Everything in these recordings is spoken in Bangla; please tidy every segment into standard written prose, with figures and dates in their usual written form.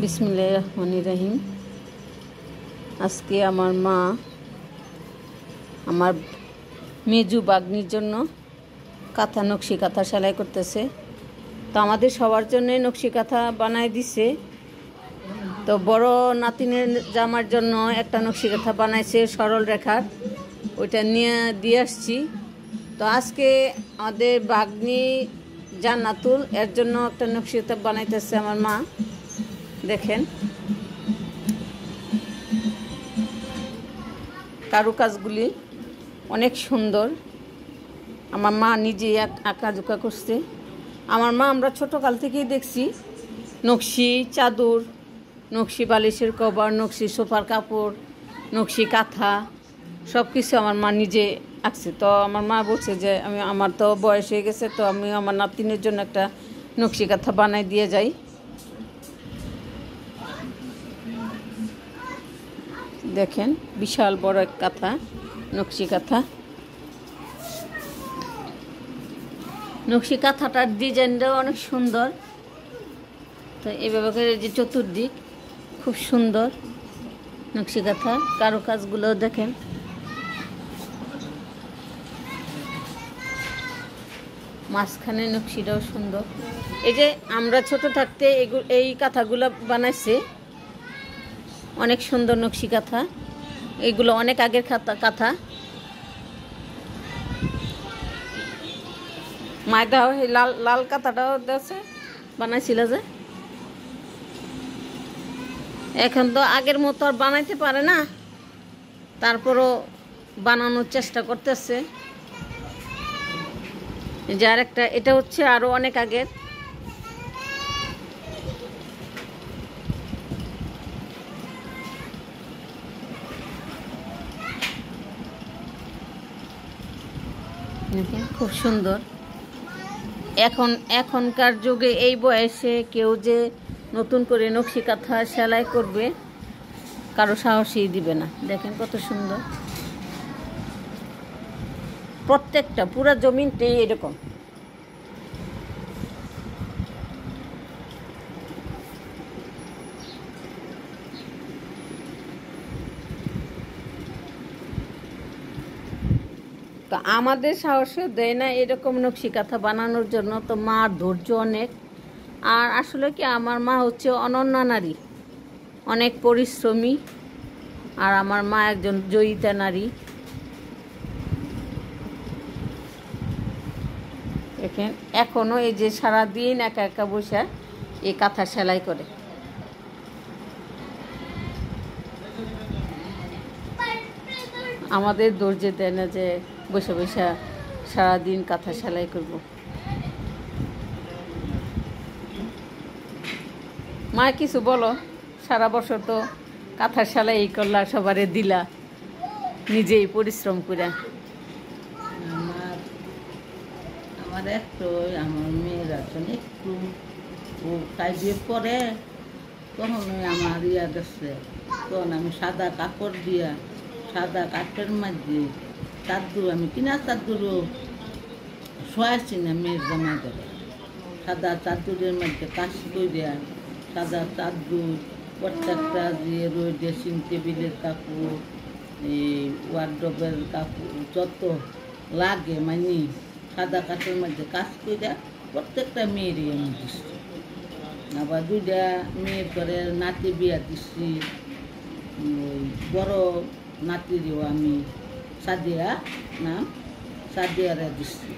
বিসমিল্লাহির রহমানির রহিম। আজকে আমার মা আমার মেজু বাগনির জন্য কাঁথা নকশি কাঁথা সেলাই করতেছে। তো আমাদের সবার জন্য নকশি কাঁথা বানাই দিছে। তো বড় নাতিনের জামার জন্য একটা নকশি কাঁথা বানাইছে সরল রেখার, ওইটা নিয়ে দিয়ে আসছি। তো আজকে আমাদের বাগনি জান্নাতুল এর জন্য একটা নকশি কাঁথা বানাইতেছে আমার মা। দেখেন কারুকাজগুলি অনেক সুন্দর। আমার মা নিজে আঁকাঝুঁকা করছে। আমার মা আমরা ছোটোকাল থেকেই দেখছি নকশি চাদর, নকশি বালিশের কভার, নকশি সোফার কাপড়, নকশি কাঁথা সব কিছু আমার মা নিজে আঁকছে। তো আমার মা বলছে যে আমার তো বয়স হয়ে গেছে, তো আমি আমার নাতিনের জন্য একটা নকশি কাঁথা বানাই দিয়ে যাই। দেখেন বিশাল বড় এক কাঁথা, নকশি কাঁথা। নকশি কাঁথাটার ডিজাইনটাও অনেক সুন্দর। তো এইভাবে করে যে চতুর্দিক খুব সুন্দর নকশি কাঁথা, কারুকাজগুলো দেখেন। মাঝখানে নকশিটাও সুন্দর। এই যে আমরা ছোট থাকতে এই কাঁথাগুলো বানাইছে, অনেক সুন্দর নকশি কাঁথা। এইগুলো অনেক আগের কাঁথা। মায়দাও লাল লাল কাঁথাটাও আছে বানাইছিল যে। এখন তো আগের মতো আর বানাইতে পারে না, তারপরও বানানোর চেষ্টা করতেছে। যার একটা এটা হচ্ছে আরো অনেক আগের। খুব সুন্দর। এখনকার যুগে এই বয়সে কেউ যে নতুন করে নকশি কাঁথা সেলাই করবে কারো সাহসই দিবে না। দেখেন কত সুন্দর, প্রত্যেকটা পুরা জমিনটাই এরকম। তো আমাদের সাহসে দেয় না এরকম নকশি কাঁথা বানানোর জন্য। তো মার ধৈর্য অনেক। আর আসলে কি আমার মা হচ্ছে অনন্যা নারী, অনেক পরিশ্রমী। আর আমার মা একজন জয়িতা নারী। দেখেন এখনও এই যে সারাদিন একা একা বসে এই কাঁথা সেলাই করে। আমাদের ধৈর্য দেয় না যে বসে বসে সারাদিন কাঁথা সেলাই করব। মা কিছু বলো, সারা বছর তো কাঁথা সেলাই করলা, সবারে দিলা, নিজেই পরিশ্রম করে। আমার একটু আমার মেয়েরা একটু ও কাজে পরে তখন আমার ইয়া গেছে, তখন আমি সাদা কাপড় দিয়া সাদা কাঠের মধ্যে চাদর, আমি কিনা চাদরও শোয়াইছি না মেয়ের জামা করে, সাদা চাদরের মধ্যে কাজ করিয়া সাদা চাদর প্রত্যেকটা দিয়ে রয়ে ড্রেসিং টেবিলের কাপড়, এই ওয়ার্ড্রবের কাপড় যত লাগে মানে সাদা কাঠের মধ্যে কাজ করিয়া প্রত্যেকটা মেয়েরই আমি দিচ্ছি। আবার দুইটা মেয়ের করে নাতি বিয়া দিচ্ছি। ওই বড় নাতিরও আমি সাদিয়া নাম সাদিয়ারা দিচ্ছি।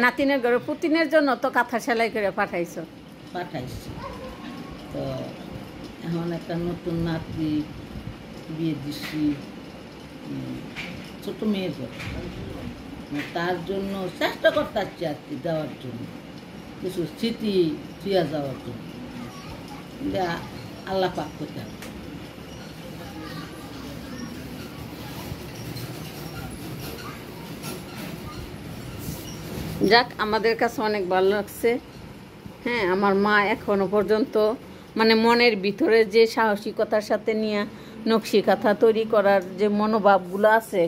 নাতিনের ঘরে পুতিনের জন্য তো কাঁথা সেলাই করে পাঠাইছি। তো এখন একটা নতুন নাতি বিয়ে দিচ্ছি ছোট মেয়ের ঘরে, তার জন্য চেষ্টা করতে চাচ্ছি আর কি, দেওয়ার জন্য কিছু স্মৃতি ফিরে যাওয়ার জন্য। আল্লাহ পাক করতে হবে। যাক, আমাদের কাছে অনেক ভালো লাগছে। হ্যাঁ, আমার মা এখনো পর্যন্ত মানে মনের ভিতরে যে সাহসিকতার সাথে নিয়ে নকশি কাঁথা তৈরি করার যে মনোভাবগুলো আছে,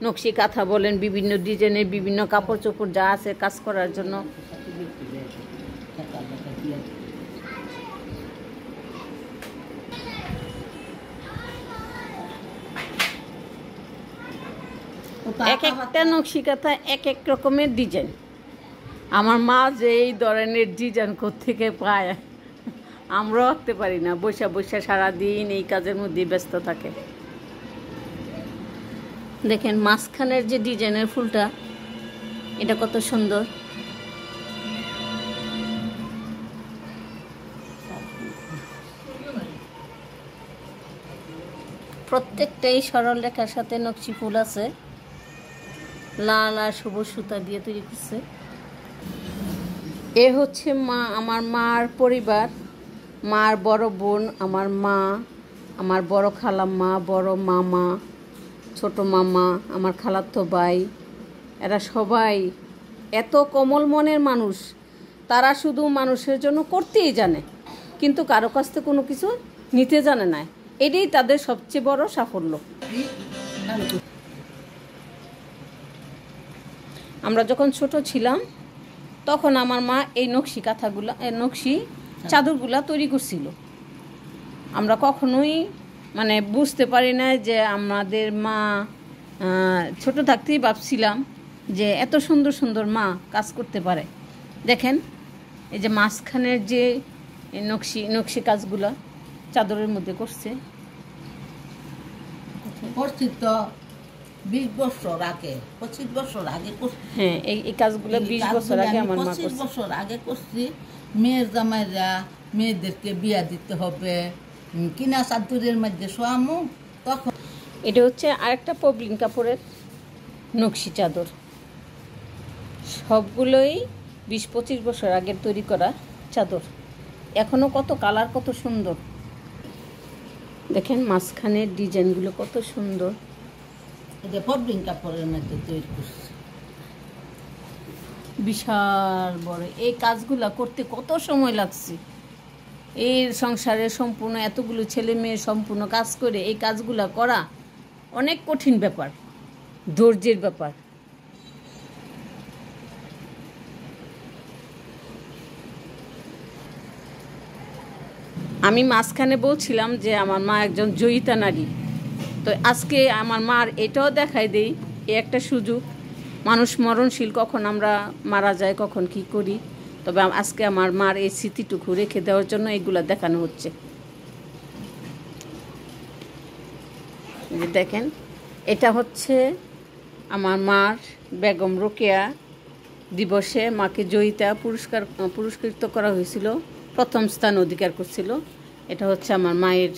নকশি কাঁথা বলেন, বিভিন্ন ডিজাইনের বিভিন্ন কাপড় চোপড় যা আছে কাজ করার জন্য, এক একটা নকশি কাঁথা এক এক রকমের ডিজাইন। আমার মা যে এই ধরনের ডিজাইন কোত্থেকে পায় আমরাও আঁকতে পারি না, বৈশা বৈশা সারাদিন এই কাজের মধ্যে ব্যস্ত থাকে। দেখেন মাঝখানের যে ডিজাইনের ফুলটা, এটা কত সুন্দর। প্রত্যেকটাই সরল রেখার সাথে নকশি ফুল আছে, লাল আর সবুজ সুতা দিয়ে তৈরি করছে। এ হচ্ছে মা, আমার মার পরিবার, মার বড় বোন, আমার মা, আমার বড় খালাম্মা, বড় মামা, ছোট মামা, আমার খালাতো ভাই, এরা সবাই এত কোমল মনের মানুষ। তারা শুধু মানুষের জন্য করতেই জানে, কিন্তু কারো কাছ থেকে কোনো কিছু নিতে জানে না। এটাই তাদের সবচেয়ে বড় সাফল্য। আমরা যখন ছোট ছিলাম তখন আমার মা এই নকশি কাঁথাগুলা, নকশি চাদরগুলা তৈরি করছিল। আমরা কখনোই মানে বুঝতে পারি না যে আমাদের মা, ছোট থাকতেই ভাবছিলাম যে এত সুন্দর সুন্দর মা কাজ করতে পারে। দেখেন এই যে মাঝখানের যে নকশি কাজগুলা চাদরের মধ্যে করছে। তো 20 বছর আগে, 25 বছর আগে করছি। হ্যাঁ, এই কাজগুলো 20 বছর আগে আমার মা করছে। 25 বছর আগে করছি। মেয়ের জামাইরা মেয়েদেরকে বিয়া দিতে হবে, কিনা চাদরের মধ্যে শোয়ামু, তখন এটা হচ্ছে আরেকটা পবলিন কাপড়ের নকশি চাদর। সবগুলোই 20-25 বছর আগের তৈরি করা চাদর। এখনো কত কালার, কত সুন্দর। দেখেন মাঝখানের ডিজাইনগুলো কত সুন্দর। এটা পবলিন কাপড়ের মধ্যে তৈরি করছি। বিশাল বড় এই কাজগুলা করতে কত সময় লাগছে। এই সংসারে সম্পূর্ণ এতগুলো ছেলে মেয়ে সম্পূর্ণ কাজ করে এই কাজগুলা করা অনেক কঠিন ব্যাপার, ধৈর্যের ব্যাপার। আমি মাঝখানে বলছিলাম যে আমার মা একজন জয়িতা নারী, তো আজকে আমার মার এটাও দেখাই দেই। এ একটা সুযোগ। মানুষ মরণশীল, কখন আমরা মারা যায়, কখন কি করি, তবে আজকে আমার মার এই স্মৃতিটুকু রেখে দেওয়ার জন্য এগুলা দেখানো হচ্ছে। দেখেন এটা হচ্ছে আমার মার বেগম রোকেয়া দিবসে মাকে জয়িতা পুরস্কৃত করা হয়েছিল, প্রথম স্থান অধিকার করছিল। এটা হচ্ছে আমার মায়ের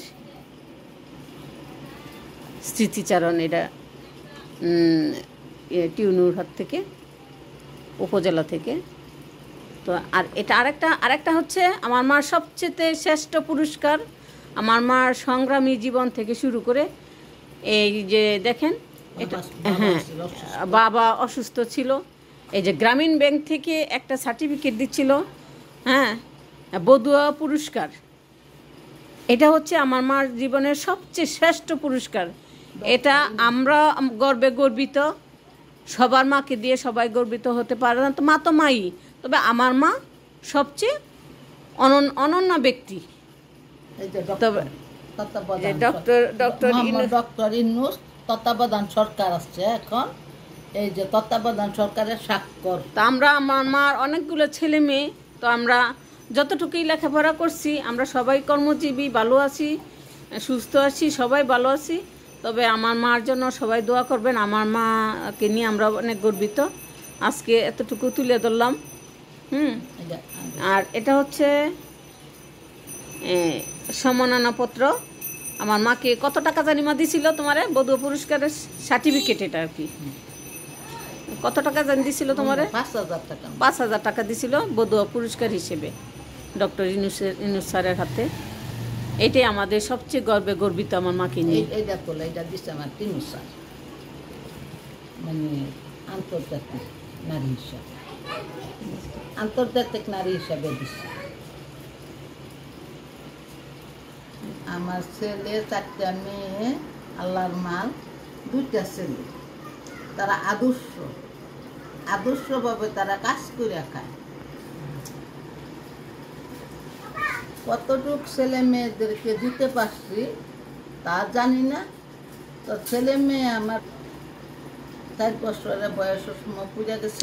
স্মৃতিচারণ। এটা টিউনুর হাট থেকে, উপজেলা থেকে। তো আর এটা আরেকটা হচ্ছে আমার মার সবচেয়ে শ্রেষ্ঠ পুরস্কার। আমার মার সংগ্রামী জীবন থেকে শুরু করে এই যে দেখেন এটা, হ্যাঁ বাবা অসুস্থ ছিল, এই যে গ্রামীণ ব্যাংক থেকে একটা সার্টিফিকেট দিচ্ছিল, হ্যাঁ বদুয়া পুরস্কার। এটা হচ্ছে আমার মার জীবনের সবচেয়ে শ্রেষ্ঠ পুরস্কার। এটা আমরা গর্বে গর্বিত। সবার মাকে দিয়ে সবাই গর্বিত হতে পারে না, তো মা তো মাই, তবে আমার মা সবচেয়ে অনন্য ব্যক্তি। তবে ডক্টর ইউনূস তত্ত্বাবধান সরকার আসছে এখন, এই যে তত্ত্বাবধান সরকারের স্বাক্ষর। তা আমরা আমার মার অনেকগুলো ছেলে মেয়ে, তো আমরা যতটুকুই লেখাপড়া করছি আমরা সবাই কর্মজীবী, ভালো আছি, সুস্থ আছি, সবাই ভালো আছি। তবে আমার মার জন্য সবাই দোয়া করবেন। আমার মাকে নিয়ে আমরা অনেক গর্বিত। আজকে এতটুকু তুলে ধরলাম। আর এটা হচ্ছে সম্মাননাপত্র। আমার মাকে কত টাকা জানি মা দিছিল তোমারে বধূ পুরস্কারের সার্টিফিকেট, এটা আর কি। কত টাকা জানি দিছিল তোমারে? 5,000 টাকা। 5,000 টাকা দিছিল বধূ পুরস্কার হিসেবে ডক্টর ইউনূস স্যারের হাতে। এটাই আমাদের সবচেয়ে গর্বে গর্বিত আমার মাকে নিয়ে। এটা দিচ্ছে আমার ইউনূস স্যার, মানে আন্তর্জাতিক নারী হিসাবে, আন্তর্জাতিক নারী হিসাবে দিচ্ছে। আমার ছেলে 4টা মেয়ে, আল্লাহর মাল 2টা ছেলে। তারা আদর্শভাবে তারা কাজ করে খায়। কতটুক ছেলে মেয়েদেরকে দিতে পারছি তা জানি না। তো ছেলে মেয়ে আমার 4 বছরের বয়সের সময় পূজা গেছে।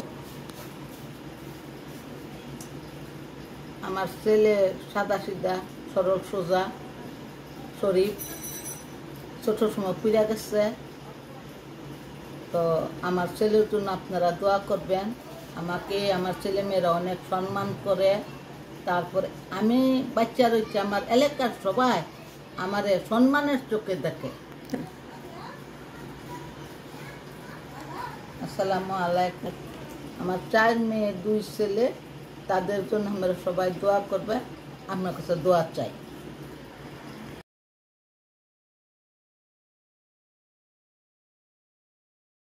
আমার ছেলে সাদা সিধা, সরল সোজা, শরীফ, ছোট সময় পূজা গেছে। তো আমার ছেলের জন্য আপনারা দোয়া করবেন। আমাকে আমার ছেলে মেয়েরা অনেক সম্মান করে। তারপরে আমি বাচ্চা রয়েছে, আমার এলাকার সবাই আমার সম্মানের চোখে দেখে। আসসালামু আলাইকুম। আমার 4 মেয়ে 2 ছেলে, তাদের জন্য আমরা সবাই দোয়া করবে। আপনার কাছে দোয়া চাই।